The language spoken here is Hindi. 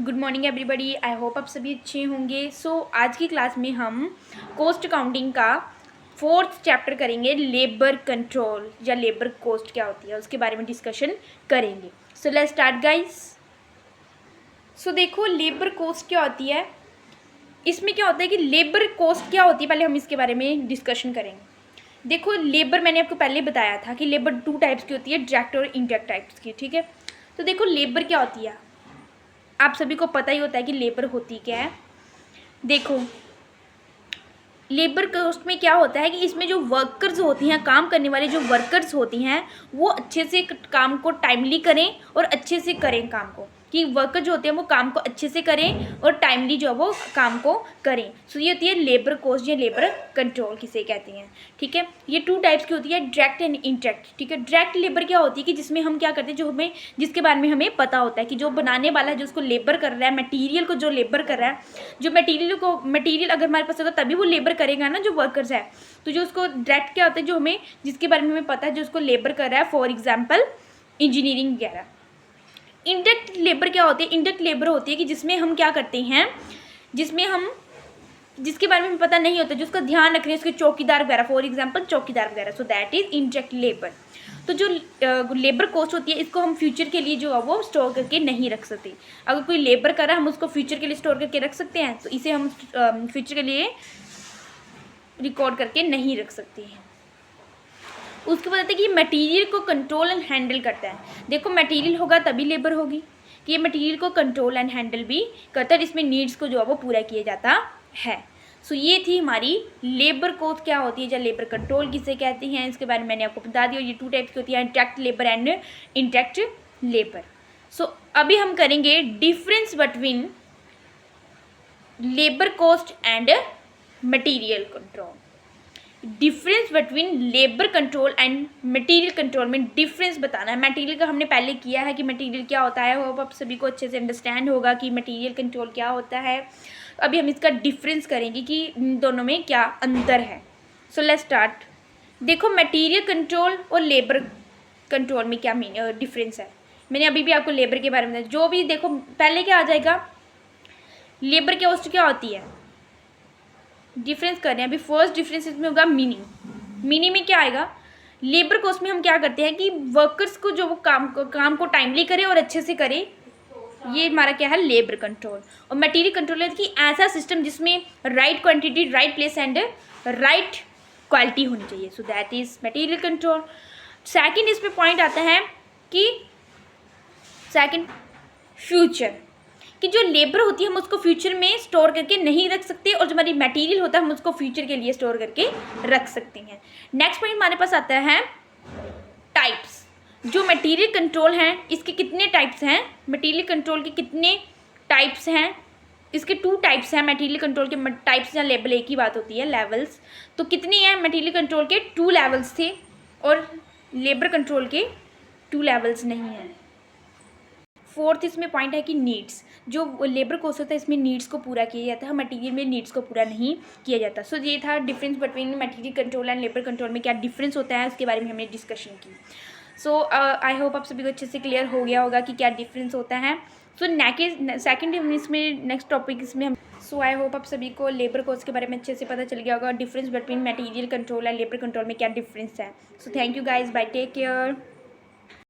Good morning everybody. I hope आप सभी अच्छे होंगे। आज की क्लास में हम कॉस्ट अकाउंटिंग का 4th चैप्टर करेंगे, लेबर कंट्रोल या लेबर कॉस्ट क्या होती है उसके बारे में डिस्कशन करेंगे। So let's start guys. देखो लेबर कॉस्ट क्या होती है। इसमें क्या होता है कि लेबर कॉस्ट क्या होती है, पहले हम इसके बारे में डिस्कशन करेंगे। देखो लेबर मैंने आपको पहले बताया था कि लेबर 2 टाइप्स की होती है, डायरेक्ट और इनडायरेक्ट टाइप्स की, ठीक है। तो देखो लेबर क्या होती है, आप सभी को पता ही होता है कि लेबर होती क्या है। देखो लेबर कॉस्ट में क्या होता है कि इसमें जो वर्कर्स होती हैं, काम करने वाले जो वर्कर्स होती हैं, वो अच्छे से काम को टाइमली करें और अच्छे से करें काम को, कि वर्कर जो होते हैं वो काम को अच्छे से करें और टाइमली जो वो काम को करें। ये होती है लेबर कॉस्ट या लेबर कंट्रोल किसे कहते हैं, ठीक है। ये 2 टाइप्स की होती है, डायरेक्ट एंड इनडायरेक्ट, ठीक है। डायरेक्ट लेबर क्या होती है कि जिसमें हम क्या करते हैं, जो हमें जिसके बारे में हमें पता होता है कि जो बनाने वाला है, जो उसको लेबर कर रहा है, मटीरियल को जो लेबर कर रहा है, जो मटीरियल अगर हमारे पास होगा तभी वो लेबर करेगा ना, जो वर्कर्स है। तो जो उसको डायरेक्ट क्या होता है, जो हमें जिसके बारे में हमें पता है, जो उसको लेबर कर रहा है, फॉर एग्जाम्पल इंजीनियरिंग वगैरह। इनडायरेक्ट लेबर क्या होती है, इनडायरेक्ट लेबर होती है कि जिसमें हम क्या करते हैं, जिसमें हम जिसके बारे में हमें पता नहीं होता, जो उसका ध्यान रख रहे हैं, उसके चौकीदार वगैरह, फॉर एग्जाम्पल चौकीदार वगैरह। So that is indirect labour. तो जो लेबर कॉस्ट होती है, इसको हम फ्यूचर के लिए जो है वो स्टोर करके नहीं रख सकते। अगर कोई लेबर कर रहा है, हम उसको फ्यूचर के लिए स्टोर करके रख सकते हैं, तो इसे हम फ्यूचर के लिए रिकॉर्ड करके नहीं रख सकते हैं। उसके बाद कि मटेरियल को कंट्रोल एंड हैंडल करता है। देखो मटेरियल होगा तभी लेबर होगी, कि ये मटेरियल को कंट्रोल एंड हैंडल भी करता है, इसमें नीड्स को जो है वो पूरा किया जाता है। ये थी हमारी लेबर कॉस्ट क्या होती है, या लेबर कंट्रोल किसे कहते हैं, इसके बारे में मैंने आपको बता दिया। ये 2 टाइप्स की होती है, direct labour and indirect labour. अभी हम करेंगे difference between labour cost and material control. Difference between labour control and material control में डिफरेंस बताना है। मटेरियल का हमने पहले किया है कि मटेरियल क्या होता है, वो आप सभी को अच्छे से अंडरस्टैंड होगा कि मटेरियल कंट्रोल क्या होता है। अभी हम इसका डिफरेंस करेंगे कि इन दोनों में क्या अंतर है। Let's start. देखो मटेरियल कंट्रोल और लेबर कंट्रोल में क्या डिफरेंस है। मैंने अभी भी आपको लेबर के बारे में बताया। जो भी देखो पहले क्या आ जाएगा, लेबर की कॉस्ट क्या होती है, डिफरेंस कर रहे हैं अभी। फर्स्ट डिफरेंस इसमें होगा मीनिंग में क्या आएगा, लेबर कॉस्ट में हम क्या करते हैं कि वर्कर्स को जो वो काम को टाइमली करे और अच्छे से करे, ये हमारा क्या है लेबर कंट्रोल। और मटेरियल कंट्रोल है कि ऐसा सिस्टम जिसमें right quantity, right place and right quality होनी चाहिए। So that is material control. Second इसमें पॉइंट आता है कि सेकंड फ्यूचर, कि जो लेबर होती है हम उसको फ्यूचर में स्टोर करके नहीं रख सकते, और जो हमारी मटेरियल होता है हम उसको फ्यूचर के लिए स्टोर करके रख सकते हैं। नेक्स्ट पॉइंट हमारे पास आता है टाइप्स। जो मटेरियल कंट्रोल हैं इसके कितने टाइप्स हैं, मटेरियल कंट्रोल के कितने टाइप्स हैं, इसके 2 टाइप्स हैं। मटेरियल कंट्रोल के टाइप्स या लेवल एक ही बात होती है, लेवल्स। तो कितने हैं मटेरियल कंट्रोल के 2 लेवल्स थे, और लेबर कंट्रोल के 2 लेवल्स नहीं हैं। 4th इसमें पॉइंट है कि नीड्स। जो लेबर कॉस्ट होता है इसमें नीड्स को पूरा किया जाता है, मटेरियल में नीड्स को पूरा नहीं किया जाता। ये था difference between material control and labour control में क्या डिफरेंस होता है, उसके बारे में हमने डिस्कशन की। आई होप आप सभी को अच्छे से क्लियर हो गया होगा कि क्या डिफरेंस होता है। सेकेंड इसमें नेक्स्ट टॉपिक इसमें हम आई होप आप सभी को लेबर कॉस्ट के बारे में अच्छे से पता चल गया होगा, difference between material control and labour control में क्या डिफरेंस है। Thank you guys, bye, take care.